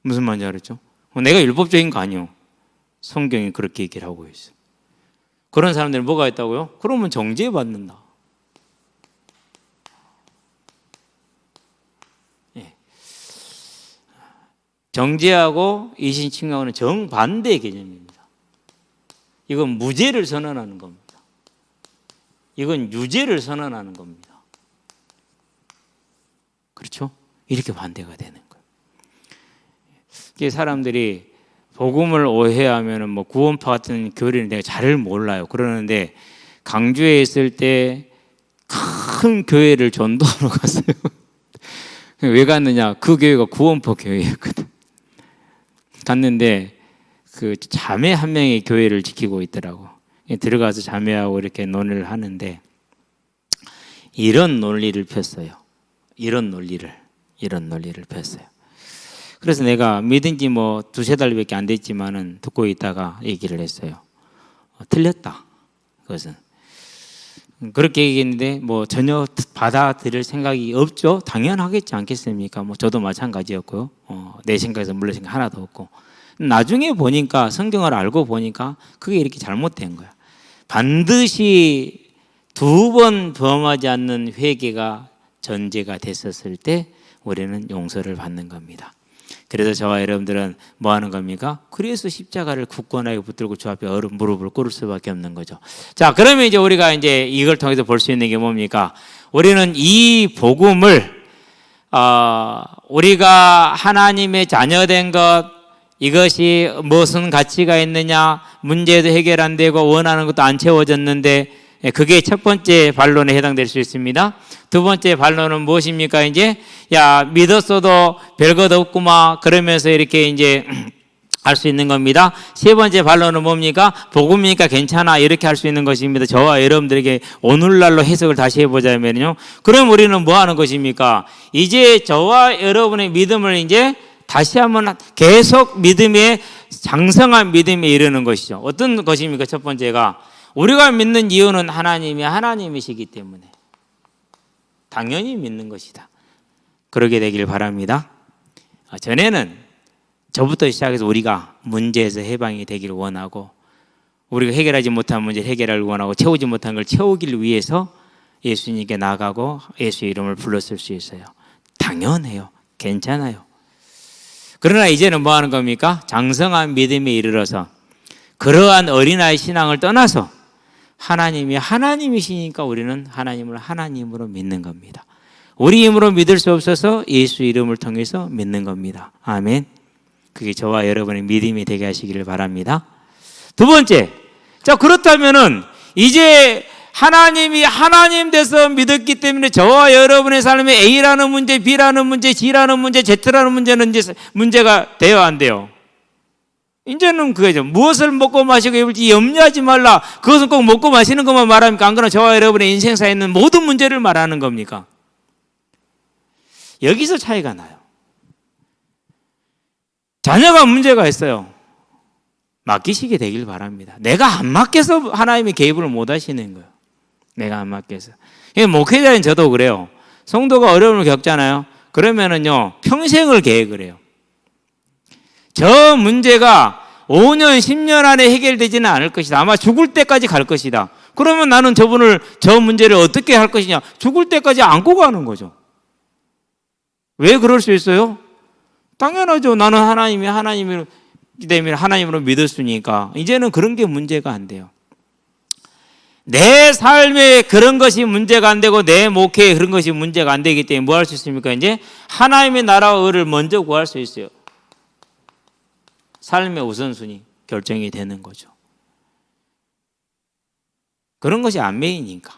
무슨 말인지 알았죠? 내가 율법적인 거 아니에요. 성경이 그렇게 얘기를 하고 있어요. 그런 사람들은 뭐가 있다고요? 그러면 정죄받는다. 예. 정죄하고 이신칭하고는 정반대의 개념입니다. 이건 무죄를 선언하는 겁니다. 이건 유죄를 선언하는 겁니다. 그렇죠? 이렇게 반대가 되는 거예요. 사람들이 복음을 오해하면 뭐 구원파 같은 교리는 내가 잘 몰라요. 그러는데 강주에 있을 때 큰 교회를 전도하러 갔어요. 왜 갔느냐? 그 교회가 구원파 교회였거든. 갔는데 그 자매 한 명이 교회를 지키고 있더라고. 들어가서 자매하고 이렇게 논의를 하는데 이런 논리를 폈어요. 이런 논리를 폈어요. 그래서 내가 믿은 지 뭐 두세 달밖에 안 됐지만은 듣고 있다가 얘기를 했어요. 틀렸다. 그것은. 그렇게 얘기했는데 뭐 전혀 받아들일 생각이 없죠. 당연하겠지 않겠습니까? 뭐 저도 마찬가지였고요. 내 생각에서 물론 생각 하나도 없고. 나중에 보니까 성경을 알고 보니까 그게 이렇게 잘못된 거야. 반드시 2번 범하지 않는 회개가 전제가 됐었을 때 우리는 용서를 받는 겁니다. 그래서 저와 여러분들은 뭐 하는 겁니까? 그래서 십자가를 굳건하게 붙들고 주 앞에 무릎을 꿇을 수밖에 없는 거죠. 자, 그러면 이제 우리가 이제 이걸 통해서 볼 수 있는 게 뭡니까? 우리는 이 복음을 우리가 하나님의 자녀된 것, 이것이 무슨 가치가 있느냐, 문제도 해결 안 되고 원하는 것도 안 채워졌는데, 그게 첫 번째 반론에 해당될 수 있습니다. 두 번째 반론은 무엇입니까? 이제 야, 믿었어도 별것 없구만 그러면서 이렇게 이제 할 수 있는 겁니다. 세 번째 반론은 뭡니까? 복음이니까 괜찮아 이렇게 할 수 있는 것입니다. 저와 여러분들에게 오늘날로 해석을 다시 해보자면요. 그럼 우리는 뭐 하는 것입니까? 이제 저와 여러분의 믿음을 이제 다시 한번 계속 믿음에 장성한 믿음에 이르는 것이죠. 어떤 것입니까? 첫 번째가 우리가 믿는 이유는 하나님이 하나님이시기 때문에 당연히 믿는 것이다. 그러게 되길 바랍니다. 전에는 저부터 시작해서 우리가 문제에서 해방이 되기를 원하고 우리가 해결하지 못한 문제를 해결하기를 원하고 채우지 못한 걸 채우기를 위해서 예수님께 나가고 예수의 이름을 불렀을 수 있어요. 당연해요. 괜찮아요. 그러나 이제는 뭐 하는 겁니까? 장성한 믿음에 이르러서 그러한 어린아이 신앙을 떠나서 하나님이 하나님이시니까 우리는 하나님을 하나님으로 믿는 겁니다. 우리 힘으로 믿을 수 없어서 예수 이름을 통해서 믿는 겁니다. 아멘. 그게 저와 여러분의 믿음이 되게 하시기를 바랍니다. 두 번째, 자 그렇다면은 이제 하나님이 하나님 돼서 믿었기 때문에 저와 여러분의 삶에 A라는 문제, B라는 문제, G라는 문제, Z라는 문제는 이제 문제가 돼요, 안 돼요? 이제는 그거죠. 무엇을 먹고 마시고 입을지 염려하지 말라. 그것은 꼭 먹고 마시는 것만 말합니까? 안 그러나 저와 여러분의 인생사에 있는 모든 문제를 말하는 겁니까? 여기서 차이가 나요. 자녀가 문제가 있어요. 맡기시게 되길 바랍니다. 내가 안 맡겨서 하나님이 개입을 못 하시는 거예요. 내가 안 맡겨서. 목회자인 저도 그래요. 성도가 어려움을 겪잖아요. 그러면은요, 평생을 계획을 해요. 저 문제가 5년, 10년 안에 해결되지는 않을 것이다. 아마 죽을 때까지 갈 것이다. 그러면 나는 저 문제를 어떻게 할 것이냐? 죽을 때까지 안고 가는 거죠. 왜 그럴 수 있어요? 당연하죠. 나는 하나님이 때문에 하나님으로 믿었으니까. 이제는 그런 게 문제가 안 돼요. 내 삶에 그런 것이 문제가 안 되고 내 목회에 그런 것이 문제가 안 되기 때문에 뭐 할 수 있습니까? 이제 하나님의 나라와 의를 먼저 구할 수 있어요. 삶의 우선순위 결정이 되는 거죠. 그런 것이 안 메이니까.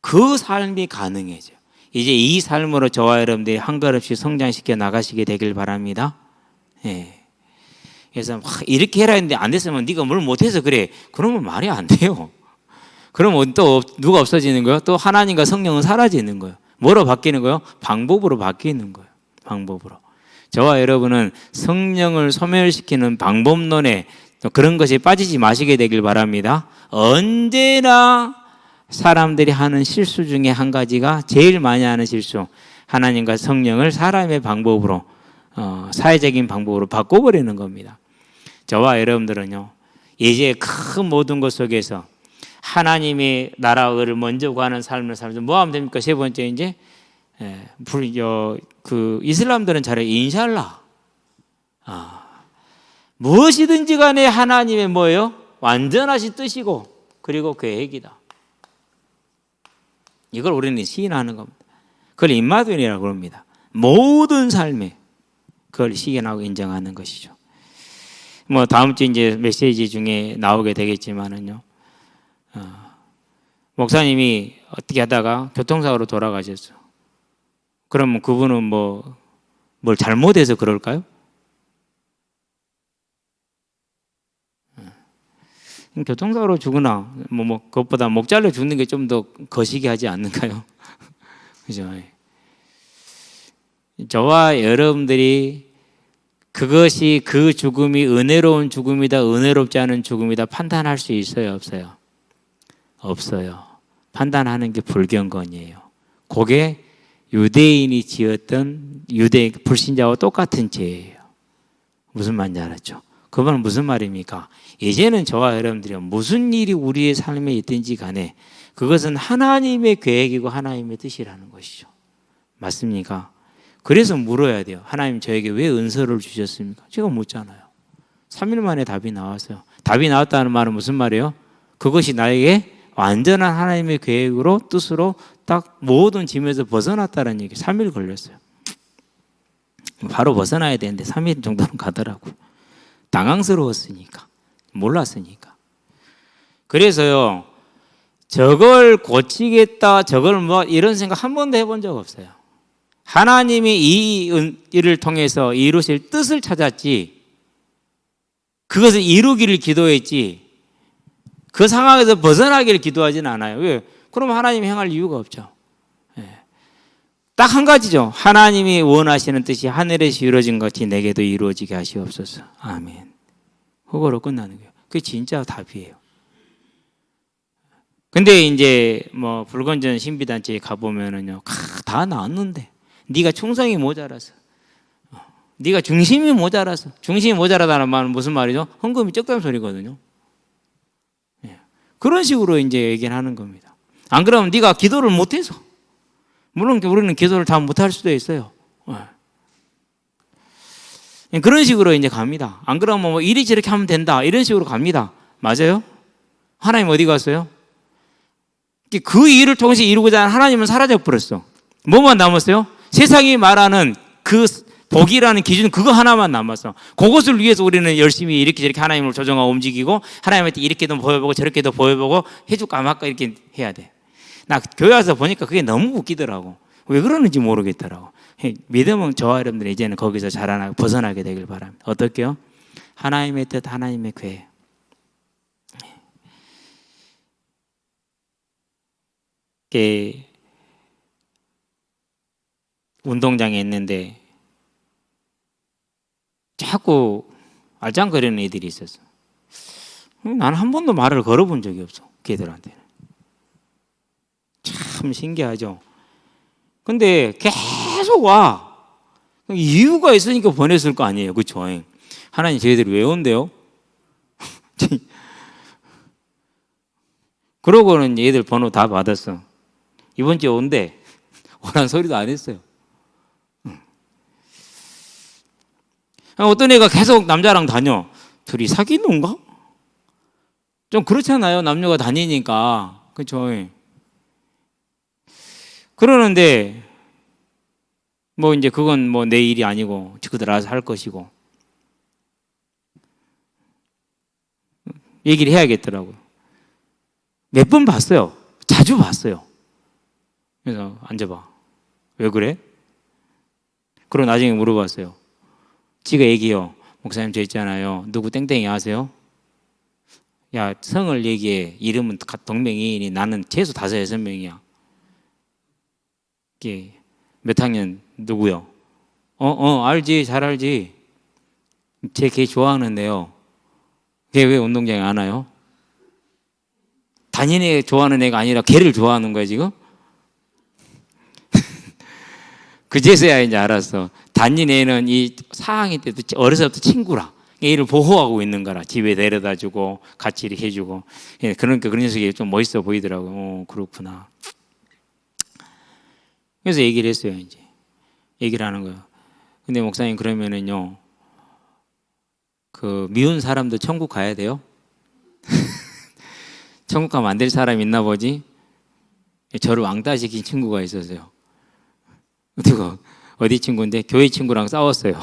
그 삶이 가능해져요. 이제 이 삶으로 저와 여러분들이 한 걸음씩 성장시켜 나가시게 되길 바랍니다. 그래서 이렇게 해라 했는데 안 됐으면 네가 뭘 못해서 그래. 그러면 말이 안 돼요. 그러면 또 누가 없어지는 거예요? 또 하나님과 성령은 사라지는 거예요. 뭐로 바뀌는 거예요? 방법으로 바뀌는 거예요. 방법으로. 저와 여러분은 성령을 소멸시키는 방법론에 그런 것이 빠지지 마시게 되길 바랍니다. 언제나 사람들이 하는 실수 중에 한 가지가 제일 많이 하는 실수. 하나님과 성령을 사람의 방법으로 사회적인 방법으로 바꿔버리는 겁니다. 저와 여러분들은요, 이제 큰 모든 것 속에서 하나님의 나라를 먼저 구하는 삶을 살면서 뭐 하면 됩니까? 세 번째 이제 이슬람들은 잘해 인샬라. 무엇이든지 간에 하나님의 뭐예요? 완전하신 뜻이고 그리고 계획이다. 이걸 우리는 시인하는 겁니다. 그걸 임마둔이라고 그럽니다. 모든 삶에 그걸 시인하고 인정하는 것이죠. 뭐 다음 주 이제 메시지 중에 나오게 되겠지만은요. 목사님이 어떻게 하다가 교통사고로 돌아가셨어요. 그러면 그분은 뭘 잘못해서 그럴까요? 교통사고로 죽으나 그것보다 목 잘려 죽는 게 좀 더 거시기 하지 않는가요? 그죠? 저와 여러분들이 그것이 그 죽음이 은혜로운 죽음이다, 은혜롭지 않은 죽음이다 판단할 수 있어요, 없어요? 없어요. 판단하는 게 불경건이에요. 그게 유대인이 지었던 유대 불신자와 똑같은 죄예요. 무슨 말인지 알았죠? 그 말은 무슨 말입니까? 이제는 저와 여러분들이 무슨 일이 우리의 삶에 있든지 간에 그것은 하나님의 계획이고 하나님의 뜻이라는 것이죠. 맞습니까? 그래서 물어야 돼요. 하나님 저에게 왜 은사를 주셨습니까? 제가 묻잖아요. 3일 만에 답이 나왔어요. 답이 나왔다는 말은 무슨 말이에요? 그것이 나에게 완전한 하나님의 계획으로 뜻으로 딱 모든 짐에서 벗어났다는 얘기. 3일 걸렸어요. 바로 벗어나야 되는데 3일 정도는 가더라고요. 당황스러웠으니까. 몰랐으니까. 그래서요. 저걸 고치겠다, 저걸 뭐 이런 생각 한 번도 해본 적 없어요. 하나님이 이 일을 통해서 이루실 뜻을 찾았지, 그것을 이루기를 기도했지, 그 상황에서 벗어나기를 기도하지는 않아요. 왜? 그럼 하나님이 행할 이유가 없죠. 딱 한 가지죠. 하나님이 원하시는 뜻이 하늘에서 이루어진 것 같이 내게도 이루어지게 하시옵소서. 아멘. 그거로 끝나는 거예요. 그게 진짜 답이에요. 근데 이제 뭐 불건전 신비단체에 가보면은요, 다 나왔는데 네가 충성이 모자라서, 네가 중심이 모자라서. 중심이 모자라다는 말은 무슨 말이죠? 헌금이 적다는 소리거든요. 그런 식으로 이제 얘기를 하는 겁니다. 안 그러면 네가 기도를 못해서. 물론 우리는 기도를 다 못할 수도 있어요. 그런 식으로 이제 갑니다. 안 그러면 뭐 이리 저렇게 하면 된다, 이런 식으로 갑니다. 맞아요? 하나님 어디 갔어요? 그 일을 통해서 이루고자 하는 하나님은 사라져 버렸어. 뭐만 남았어요? 세상이 말하는 그 복이라는 기준, 그거 하나만 남았어. 그것을 위해서 우리는 열심히 이렇게 저렇게 하나님을 조정하고 움직이고, 하나님한테 이렇게도 보여보고 저렇게도 보여보고 해줄까 말까 이렇게 해야 돼. 나 교회 와서 보니까 그게 너무 웃기더라고. 왜 그러는지 모르겠더라고. 믿으면 저와 여러분들 이제는 거기서 자라나고 벗어나게 되길 바랍니다. 어떻게요? 하나님의 뜻, 하나님의 계획. 운동장에 있는데 자꾸 알짱거리는 애들이 있었어. 나는 한 번도 말을 걸어본 적이 없어, 걔들한테는. 참 신기하죠. 근데 계속 와. 이유가 있으니까 보냈을 거 아니에요, 그렇죠? 하나님 저희들이 왜 온대요? 그러고는 얘들 번호 다 받았어. 이번 주에 온대. 오란 소리도 안 했어요. 어떤 애가 계속 남자랑 다녀. 둘이 사귀는 건가? 좀 그렇잖아요, 남녀가 다니니까. 그렇죠? 그러는데 뭐 이제 그건 뭐 내 일이 아니고 그들 알아서 할 것이고 얘기를 해야겠더라고요. 몇 번 봤어요. 자주 봤어요. 그래서 앉아봐. 왜 그래? 그러고 나중에 물어봤어요. 지가 얘기해요. 목사님 저 있잖아요. 누구 땡땡이 아세요? 야, 성을 얘기해. 이름은 동명이인이 나는 최소 5, 6명이야. 몇 학년 누구요? 알지, 잘 알지. 쟤 걔 좋아하는데요. 걔 왜 운동장에 안 와요? 다니는 애 좋아하는 애가 아니라 걔를 좋아하는 거야 지금? 그제서야 이제 알았어. 다니는 애는 이 4학년 때도 어려서부터 친구라. 얘를 보호하고 있는 거라. 집에 데려다주고 같이 이렇게 해주고. 그러니까 그런 녀석이 좀 멋있어 보이더라고요. 그렇구나. 그래서 얘기를 했어요. 이제 얘기를 하는 거예요. 근데 목사님 그러면은요, 그 미운 사람도 천국 가야 돼요? 천국 가면 안 될 사람 있나 보지? 저를 왕따시킨 친구가 있었어요. 누가 어디 친구인데 교회 친구랑 싸웠어요.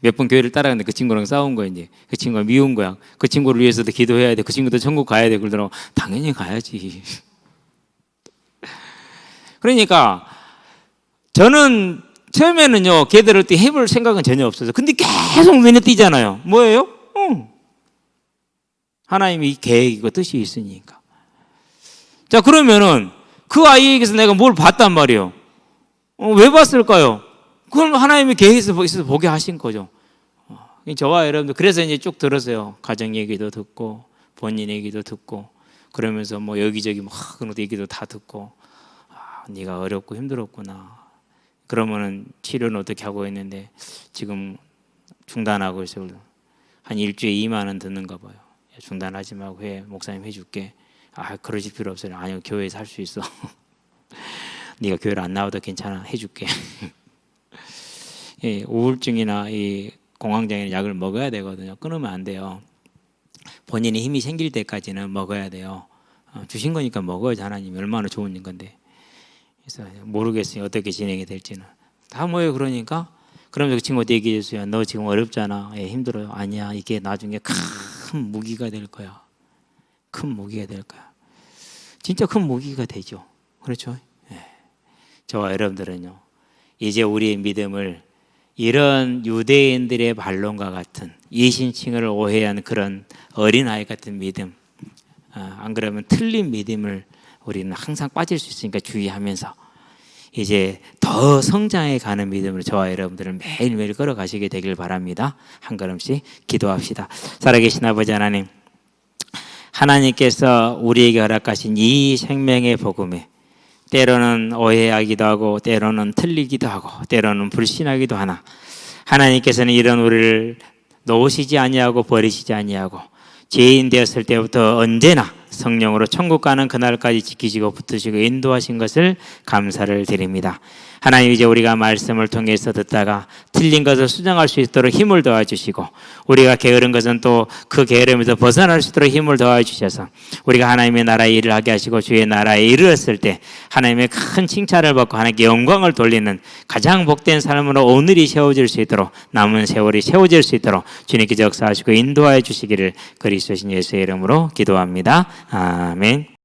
몇 번 교회를 따라갔는데 그 친구랑 싸운 거야. 이제 그 친구가 미운 거야. 그 친구를 위해서도 기도해야 돼. 그 친구도 천국 가야 돼. 그러더라고. 당연히 가야지. 그러니까 저는 처음에는요, 걔들을 해볼 생각은 전혀 없어서. 근데 계속 눈에 띄잖아요. 뭐예요? 하나님이 계획이고 뜻이 있으니까. 자, 그러면은 그 아이에게서 내가 뭘 봤단 말이에요. 왜 봤을까요? 그걸 하나님이 계획해서 있어서 보게 하신 거죠. 저와 여러분들 그래서 이제 쭉 들었어요. 가정 얘기도 듣고 본인 얘기도 듣고 그러면서 뭐 여기저기 뭐 그런 얘기도 다 듣고 네가 어렵고 힘들었구나. 그러면은 치료는 어떻게 하고 있는데 지금 중단하고 있어요. 한 일주일에 2만 원 듣는가 봐요. 중단하지 말고 해. 목사님 해줄게. 그러실 필요 없어요. 아니요, 교회에서 할 수 있어. 네가 교회를 안 나와도 괜찮아. 해줄게. 예, 우울증이나 이 공황장애는 약을 먹어야 되거든요. 끊으면 안 돼요. 본인이 힘이 생길 때까지는 먹어야 돼요. 주신 거니까 먹어야지. 하나님이 얼마나 좋은 건데. 그래서 모르겠어요. 어떻게 진행이 될지는. 다 뭐예요. 그러니까 그러면서 그 친구한테 얘기해 주세요. 너 지금 어렵잖아. 예, 힘들어요. 아니야. 이게 나중에 큰 무기가 될 거야. 큰 무기가 될 거야. 진짜 큰 무기가 되죠. 그렇죠? 예. 저와 여러분들은요. 이제 우리의 믿음을 이런 유대인들의 반론과 같은 이신칭을 오해한 그런 어린아이 같은 믿음, 안 그러면 틀린 믿음을 우리는 항상 빠질 수 있으니까 주의하면서 이제 더 성장해 가는 믿음으로 저와 여러분들을 매일매일 걸어가시게 되길 바랍니다. 한 걸음씩 기도합시다. 살아계신 아버지 하나님, 하나님께서 우리에게 허락하신 이 생명의 복음에 때로는 오해하기도 하고 때로는 틀리기도 하고 때로는 불신하기도 하나 하나님께서는 이런 우리를 놓으시지 아니하고 버리시지 아니하고 죄인 되었을 때부터 언제나 성령으로 천국 가는 그날까지 지키시고 붙으시고 인도하신 것을 감사를 드립니다. 하나님, 이제 우리가 말씀을 통해서 듣다가 틀린 것을 수정할 수 있도록 힘을 도와주시고 우리가 게으른 것은 또 그 게으름에서 벗어날 수 있도록 힘을 도와주셔서 우리가 하나님의 나라의 일을 하게 하시고 주의 나라에 이르렀을 때 하나님의 큰 칭찬을 받고 하나님께 영광을 돌리는 가장 복된 삶으로 오늘이 세워질 수 있도록 남은 세월이 세워질 수 있도록 주님께서 역사하시고 인도하여 주시기를 그리스도신 예수의 이름으로 기도합니다. 아멘.